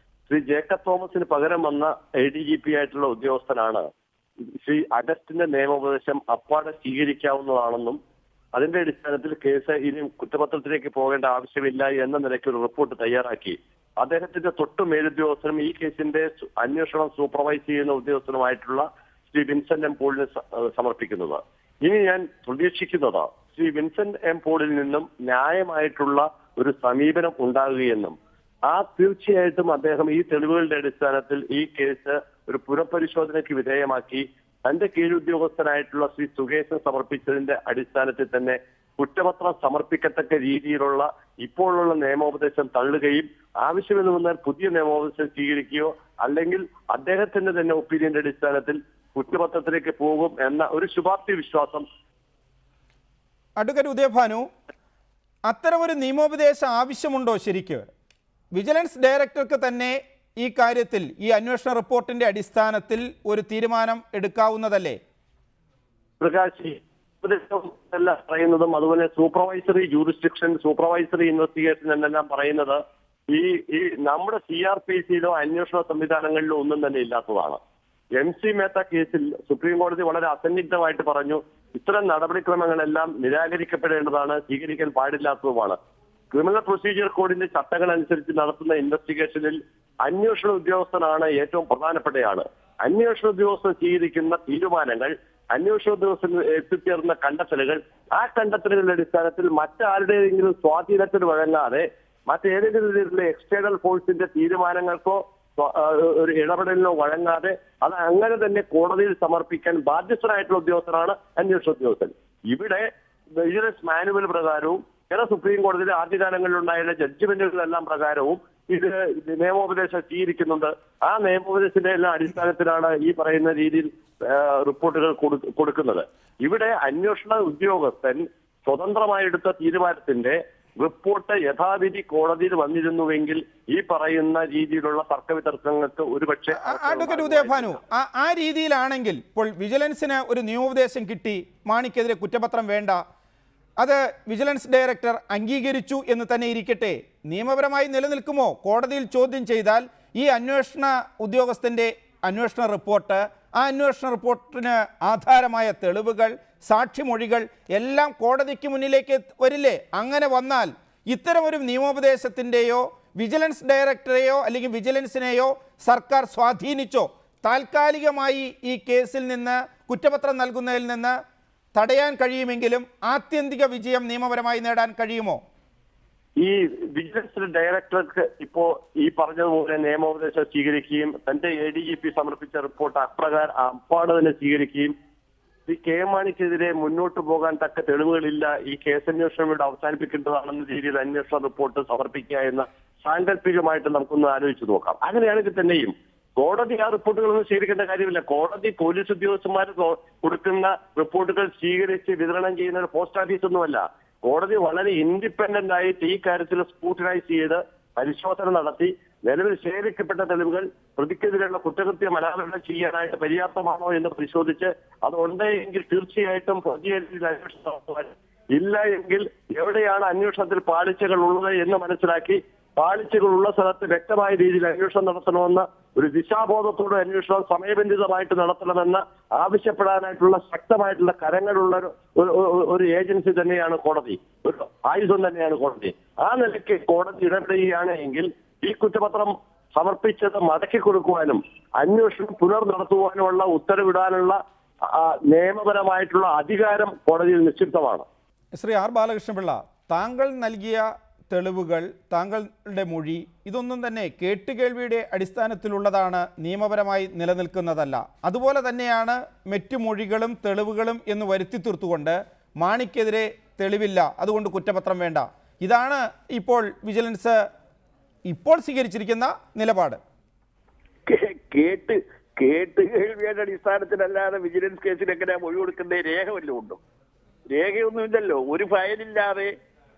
ശ്രീ ജേക്കബ് തോമസിന് പകരം വന്ന ADGP ആയിട്ടുള്ള ഉദ്യോഗസ്ഥനാണ് ശ്രീ അഗസ്റ്റിന്റെ നിയമോപദേശം അപ്പാടെ സ്വീകരിക്കാവുന്നതാണെന്നും അതിന്റെ അടിസ്ഥാനത്തിൽ കേസ് ഇനി കുറ്റപത്രത്തിലേക്ക് പോകേണ്ട ആവശ്യമില്ല എന്ന നിലയ്ക്ക് ഒരു റിപ്പോർട്ട് തയ്യാറാക്കി അദ്ദേഹത്തിന്റെ തൊട്ടു മേലുദ്യോഗസ്ഥനും ഈ കേസിന്റെ അന്വേഷണം സൂപ്പർവൈസ് ചെയ്യുന്ന ഉദ്യോഗസ്ഥനുമായിട്ടുള്ള ശ്രീ വിൻസെന്റ് M. പോളിന് സമർപ്പിക്കുന്നത്. ഇനി ഞാൻ പ്രതീക്ഷിക്കുന്നത് ശ്രീ വിൻസെന്റ് M. പോളിൽ നിന്നും ന്യായമായിട്ടുള്ള ഒരു സമീപനം ഉണ്ടാകുകയെന്നും തീർച്ചയായിട്ടും അദ്ദേഹം ഈ തെളിവുകളുടെ അടിസ്ഥാനത്തിൽ ഈ കേസ് ഒരു പുനഃപരിശോധനയ്ക്ക് വിധേയമാക്കി തന്റെ കീഴുദ്യോഗസ്ഥനായിട്ടുള്ള ശ്രീ സുകേശൻ സമർപ്പിച്ചതിന്റെ അടിസ്ഥാനത്തിൽ തന്നെ കുറ്റപത്രം സമർപ്പിക്കത്തക്ക രീതിയിലുള്ള ഇപ്പോഴുള്ള നിയമോപദേശം തള്ളുകയും ആവശ്യമെന്ന് വന്നാൽ പുതിയ നിയമോപദേശം സ്വീകരിക്കുകയോ അല്ലെങ്കിൽ അദ്ദേഹത്തിന്റെ തന്നെ ഒപ്പീനിയന്റെ അടിസ്ഥാനത്തിൽ കുറ്റപത്രത്തിലേക്ക് പോകും എന്ന ഒരു ശുഭാപ്തി വിശ്വാസം. അഡ്വക്കേറ്റ് ഉദയഭാനു, അത്തരമൊരു നിയമോപദേശം ആവശ്യമുണ്ടോ? ശരിക്ക് വിജിലൻസ് ഡയറക്ടർക്ക് തന്നെ ഈ കാര്യത്തിൽ ഈ അന്വേഷണ റിപ്പോർട്ടിന്റെ അടിസ്ഥാനത്തിൽ ഒരു തീരുമാനം എടുക്കാവുന്നതല്ലേ? പ്രകാശ്, എല്ലാം പറയുന്നതും അതുപോലെ സൂപ്പർവൈസറി ജൂറിസ്ഡിക്ഷൻ, സൂപ്പർവൈസറി ഇൻവെസ്റ്റിഗേഷൻ എന്നെല്ലാം പറയുന്നത് ഈ നമ്മുടെ CRPCയിലോ അന്വേഷണ സംവിധാനങ്ങളിലോ ഒന്നും തന്നെ ഇല്ലാത്തതാണ്. MC മേത്ത കേസിൽ സുപ്രീം കോടതി വളരെ അസന്നിഗ്ധമായിട്ട് പറഞ്ഞു ഇത്തരം നടപടിക്രമങ്ങളെല്ലാം നിരാകരിക്കപ്പെടേണ്ടതാണ്, സ്വീകരിക്കാൻ പാടില്ലാത്തതുമാണ്. ക്രിമിനൽ പ്രൊസീജിയർ കോഡിന്റെ ചട്ടങ്ങൾ അനുസരിച്ച് നടത്തുന്ന ഇൻവെസ്റ്റിഗേഷനിൽ അന്വേഷണ ഉദ്യോഗസ്ഥനാണ് ഏറ്റവും പ്രധാനപ്പെട്ടയാണ്. അന്വേഷണ ഉദ്യോഗസ്ഥർ സ്വീകരിക്കുന്ന തീരുമാനങ്ങൾ, അന്വേഷണ ഉദ്യോഗസ്ഥർ എത്തിച്ചേർന്ന കണ്ടെത്തലുകൾ, ആ കണ്ടെത്തലുകളുടെ അടിസ്ഥാനത്തിൽ മറ്റാരുടെയെങ്കിലും സ്വാധീനത്തിന് വഴങ്ങാതെ മറ്റേതെങ്കിലും രീതിയിലുള്ള എക്സ്റ്റേണൽ ഫോഴ്സിന്റെ തീരുമാനങ്ങൾക്കോ ഒരു ഇടപെടലിനോ വഴങ്ങാതെ അത് അങ്ങനെ തന്നെ കോടതിയിൽ സമർപ്പിക്കാൻ ബാധ്യസ്ഥനായിട്ടുള്ള ഉദ്യോഗസ്ഥനാണ് അന്വേഷണ ഉദ്യോഗസ്ഥൻ. ഇവിടെ വിജിലൻസ് മാനുവൽ പ്രകാരവും ചില സുപ്രീം കോടതിയിലെ ആദ്യകാലങ്ങളിലുണ്ടായ ജഡ്ജ്മെന്റുകളെല്ലാം പ്രകാരവും ഇത് നിയമോപദേശം സ്വീകരിക്കുന്നുണ്ട്. ആ നിയമോപദേശത്തിന്റെ എല്ലാം അടിസ്ഥാനത്തിലാണ് ഈ പറയുന്ന രീതിയിൽ റിപ്പോർട്ടുകൾ കൊടുക്കുന്നത്. ഇവിടെ അന്വേഷണ ഉദ്യോഗസ്ഥൻ സ്വതന്ത്രമായെടുത്ത തീരുമാനത്തിന്റെ റിപ്പോർട്ട് യഥാവിധി കോടതിയിൽ വന്നിരുന്നുവെങ്കിൽ ഈ പറയുന്ന രീതിയിലുള്ള തർക്കവിതർക്കങ്ങൾക്ക് ഒരുപക്ഷെ. അഡ്വക്കേറ്റ് ഉദയഭാനു, ആ രീതിയിലാണെങ്കിൽ ഇപ്പോൾ വിജിലൻസിന് ഒരു നിയമോപദേശം കിട്ടി, മാണിക്കെതിരെ കുറ്റപത്രം വേണ്ട, അത് വിജിലൻസ് ഡയറക്ടർ അംഗീകരിച്ചു എന്ന് തന്നെ ഇരിക്കട്ടെ, നിയമപരമായി നിലനിൽക്കുമോ? കോടതിയിൽ ചോദ്യം ചെയ്താൽ ഈ അന്വേഷണ ഉദ്യോഗസ്ഥൻ്റെ അന്വേഷണ റിപ്പോർട്ട്, ആ അന്വേഷണ റിപ്പോർട്ടിന് ആധാരമായ തെളിവുകൾ, സാക്ഷിമൊഴികൾ എല്ലാം കോടതിക്ക് മുന്നിലേക്ക് വരില്ലേ? അങ്ങനെ വന്നാൽ ഇത്തരമൊരു നിയമോപദേശത്തിൻ്റെയോ വിജിലൻസ് ഡയറക്ടറെയോ അല്ലെങ്കിൽ വിജിലൻസിനെയോ സർക്കാർ സ്വാധീനിച്ചോ താൽക്കാലികമായി ഈ കേസിൽ നിന്ന് കുറ്റപത്രം നൽകുന്നതിൽ നിന്ന് തടയാൻ കഴിയുമെങ്കിലും ആത്യന്തിക വിജയം നിയമപരമായി നേടാൻ കഴിയുമോ? ഈ വിജിലൻസ് ഡയറക്ടർക്ക് ഇപ്പോ ഈ പറഞ്ഞതുപോലെ നിയമോപദേശം സ്വീകരിക്കുകയും തന്റെ ADGP സമർപ്പിച്ച റിപ്പോർട്ട് അപ്പാടെ തന്നെ സ്വീകരിക്കുകയും ഈ KM മാണിക്കെതിരെ മുന്നോട്ട് പോകാൻ തക്ക തെളിവുകളില്ല, ഈ കേസന്വേഷണം ഇവിടെ അവസാനിപ്പിക്കേണ്ടതാണെന്ന രീതിയിൽ അന്വേഷണ റിപ്പോർട്ട് സമർപ്പിക്കുക എന്ന സാങ്കല്പികമായിട്ട് നമുക്കൊന്ന് ആലോചിച്ച് നോക്കാം. അങ്ങനെയാണെങ്കിൽ തന്നെയും കോടതി ആ റിപ്പോർട്ടുകളൊന്നും സ്വീകരിക്കേണ്ട കാര്യമില്ല. കോടതി പോലീസ് ഉദ്യോഗസ്ഥന്മാർ കൊടുക്കുന്ന റിപ്പോർട്ടുകൾ സ്വീകരിച്ച് വിതരണം ചെയ്യുന്ന ഒരു പോസ്റ്റ് ഓഫീസ് ഒന്നുമല്ല. കോടതി വളരെ ഇൻഡിപെൻഡന്റ് ആയിട്ട് ഈ കാര്യത്തിൽ സ്ക്രൂട്ടിനൈസ് ചെയ്ത് പരിശോധന നടത്തി നിലവിൽ ശേഖരിക്കപ്പെട്ട തെളിവുകൾ പ്രതിക്കെതിരെയുള്ള കുറ്റകൃത്യം അനാവരണം ചെയ്യാനായിട്ട് പര്യാപ്തമാണോ എന്ന് പരിശോധിച്ച് അതുണ്ട് എങ്കിൽ തീർച്ചയായിട്ടും പ്രതിയിൽ അന്വേഷണം നടത്തുവാൻ, ഇല്ല എങ്കിൽ എവിടെയാണ് അന്വേഷണത്തിൽ പാളിച്ചകൾ ഉള്ളത് എന്ന് മനസ്സിലാക്കി പാളിച്ചകളുള്ള സ്ഥലത്ത് വ്യക്തമായ രീതിയിൽ അന്വേഷണം നടത്തണമെന്ന്, ഒരു ദിശാബോധത്തോടെ അന്വേഷണം സമയബന്ധിതമായിട്ട് നടത്തണമെന്ന് ആവശ്യപ്പെടാനായിട്ടുള്ള ശക്തമായിട്ടുള്ള കരങ്ങളുള്ള ഒരു ഏജൻസി തന്നെയാണ് കോടതി, ഒരു ആയുധം തന്നെയാണ് കോടതി. ആ നിലയ്ക്ക് കോടതി ഇടപെടുകയാണ് എങ്കിൽ ഈ കുറ്റപത്രം സമർപ്പിച്ചത് മടക്കി കൊടുക്കുവാനും അന്വേഷണം പുനർ നടത്തുവാനുമുള്ള ഉത്തരവിടാനുള്ള നിയമപരമായിട്ടുള്ള അധികാരം കോടതിയിൽ നിക്ഷിപ്തമാണ്. ശ്രീ R. ബാലകൃഷ്ണപിള്ള, താങ്കൾ നൽകിയ തെളിവുകൾ, താങ്കളുടെ മൊഴി ഇതൊന്നും തന്നെ കേട്ടുകേൾവിയുടെ അടിസ്ഥാനത്തിലുള്ളതാണ്, നിയമപരമായി നിലനിൽക്കുന്നതല്ല. അതുപോലെ തന്നെയാണ് മറ്റു മൊഴികളും തെളിവുകളും എന്ന് വരുത്തി തീർത്തുകൊണ്ട് മാണിക്കെതിരെ തെളിവില്ല, അതുകൊണ്ട് കുറ്റപത്രം വേണ്ട. ഇതാണ് ഇപ്പോൾ വിജിലൻസ് ഇപ്പോൾ സ്വീകരിച്ചിരിക്കുന്ന നിലപാട്. കേട്ടുകേൾവിയുടെ അടിസ്ഥാനത്തിലല്ലാതെ വിജിലൻസ് കേസിൽ എങ്ങനെയാ മൊഴി കൊടുക്കേണ്ട? രേഖ വല്ലതും ഉണ്ടോ? രേഖയൊന്നുമില്ലല്ലോ. ഒരു ഫയലില്ലാതെ,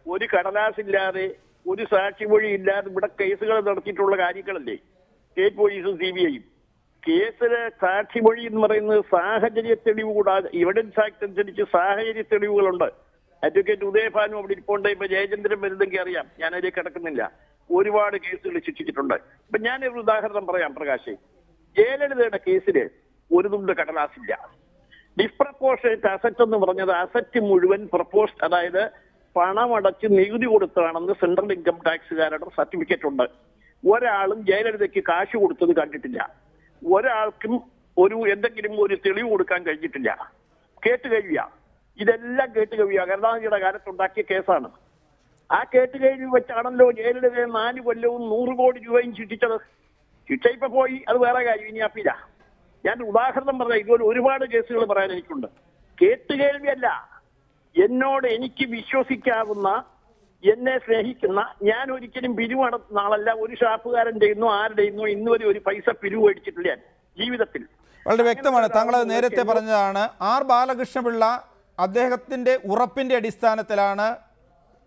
ഒരു കടലാസില്ലാതെ, ഒരു സാക്ഷിമൊഴി ഇല്ലാതെ ഇവിടെ കേസുകൾ നടത്തിയിട്ടുള്ള കാര്യങ്ങളല്ലേ സ്റ്റേറ്റ് പോലീസും CBI-യും. കേസിലെ സാക്ഷിമൊഴി എന്ന് പറയുന്നത് സാഹചര്യ തെളിവ് കൂടാതെ, എവിഡൻസ് ആക്ട് അനുസരിച്ച് സാഹചര്യ തെളിവുകളുണ്ട്. അഡ്വക്കേറ്റ് ഉദയഭാനു അവിടെ ഇരിപ്പുണ്ട്. ഇപ്പൊ ജയചന്ദ്രൻ വരുന്നെങ്കിൽ അറിയാം, ഞാൻ അതിലേക്ക് കിടക്കുന്നില്ല. ഒരുപാട് കേസുകൾ ശിക്ഷിച്ചിട്ടുണ്ട്. ഇപ്പൊ ഞാനൊരു ഉദാഹരണം പറയാം പ്രകാശേ. ജയലളിതയുടെ കേസില് ഒരു തുണ്ട് കടലാസില്ല. ഡിസ്പ്രപ്പോർഷനേറ്റ് അസറ്റ് എന്ന് പറഞ്ഞത് അസറ്റ് മുഴുവൻ പ്രപ്പോസ്, അതായത് പണമടച്ച് നികുതി കൊടുത്തതാണെന്ന് സെൻട്രൽ ഇൻകം ടാക്സുകാരുടെ സർട്ടിഫിക്കറ്റ് ഉണ്ട്. ഒരാളും ജയലളിതയ്ക്ക് കാശ് കൊടുത്തത് കണ്ടിട്ടില്ല. ഒരാൾക്കും എന്തെങ്കിലും ഒരു തെളിവ് കൊടുക്കാൻ കഴിഞ്ഞിട്ടില്ല. കേട്ടുകഴിവിയ, ഇതെല്ലാം കേട്ടുകഴിവിയ കരുണാനിധിയുടെ കാലത്തുണ്ടാക്കിയ കേസാണ്. ആ കേട്ടുകഴിവ് വെച്ചാണല്ലോ ജയലളിതയെ 4 കൊല്ലവും 100 കോടി രൂപയും ശിക്ഷിച്ചത്. ശിക്ഷ ഇപ്പൊ പോയി, അത് വേറെ കാര്യം, ഇനി അപ്പീല. ഞാൻ ഉദാഹരണം പറഞ്ഞ ഇതുപോലെ ഒരുപാട് കേസുകൾ പറയാൻ എനിക്കുണ്ട്. കേട്ടുകേൾവിയല്ല, എനിക്ക് വിശ്വസിക്കാവുന്ന, എന്നെ സ്നേഹിക്കുന്ന, ഞാൻ ഒരിക്കലും പിരിവ് നടത്തുന്ന ആളല്ല. ഒരു ഷാപ്പുകാരൻ്റെ ആരുടെയെന്നോ ഇന്നുവരെ ഒരു പൈസ പിരിവ് മേടിച്ചിട്ടില്ല ജീവിതത്തിൽ. വളരെ വ്യക്തമാണ്. താങ്കൾ നേരത്തെ പറഞ്ഞതാണ് ആർ ബാലകൃഷ്ണപിള്ള അദ്ദേഹത്തിൻ്റെ ഉറപ്പിൻ്റെ അടിസ്ഥാനത്തിലാണ്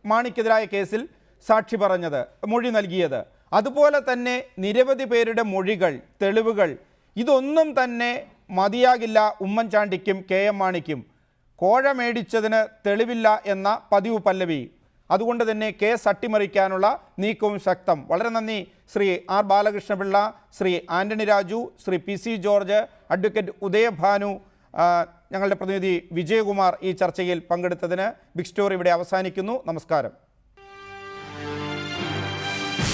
മാണിക്കെതിരായ കേസിൽ സാക്ഷി പറഞ്ഞത്, മൊഴി നൽകിയത്. അതുപോലെ തന്നെ നിരവധി പേരുടെ മൊഴികൾ, തെളിവുകൾ ഇതൊന്നും തന്നെ മതിയാകില്ല ഉമ്മൻചാണ്ടിക്കും KM മാണിക്കും. കോഴ മേടിച്ചതിന് തെളിവില്ല എന്ന പതിവ് പല്ലവി. അതുകൊണ്ട് തന്നെ കേസ് അട്ടിമറിക്കാനുള്ള നീക്കവും ശക്തം. വളരെ നന്ദി Shri R Balakrishna Pillai, Shri Antony Raju, Shri PC George, advocate Udayabhanu, ഞങ്ങളുടെ പ്രതിനിധി വിജയകുമാർ ഈ ചർച്ചയിൽ പങ്കെടുത്തതിന്. ബിഗ് സ്റ്റോറി ഇവിടെ അവസാനിക്കുന്നു. നമസ്കാരം.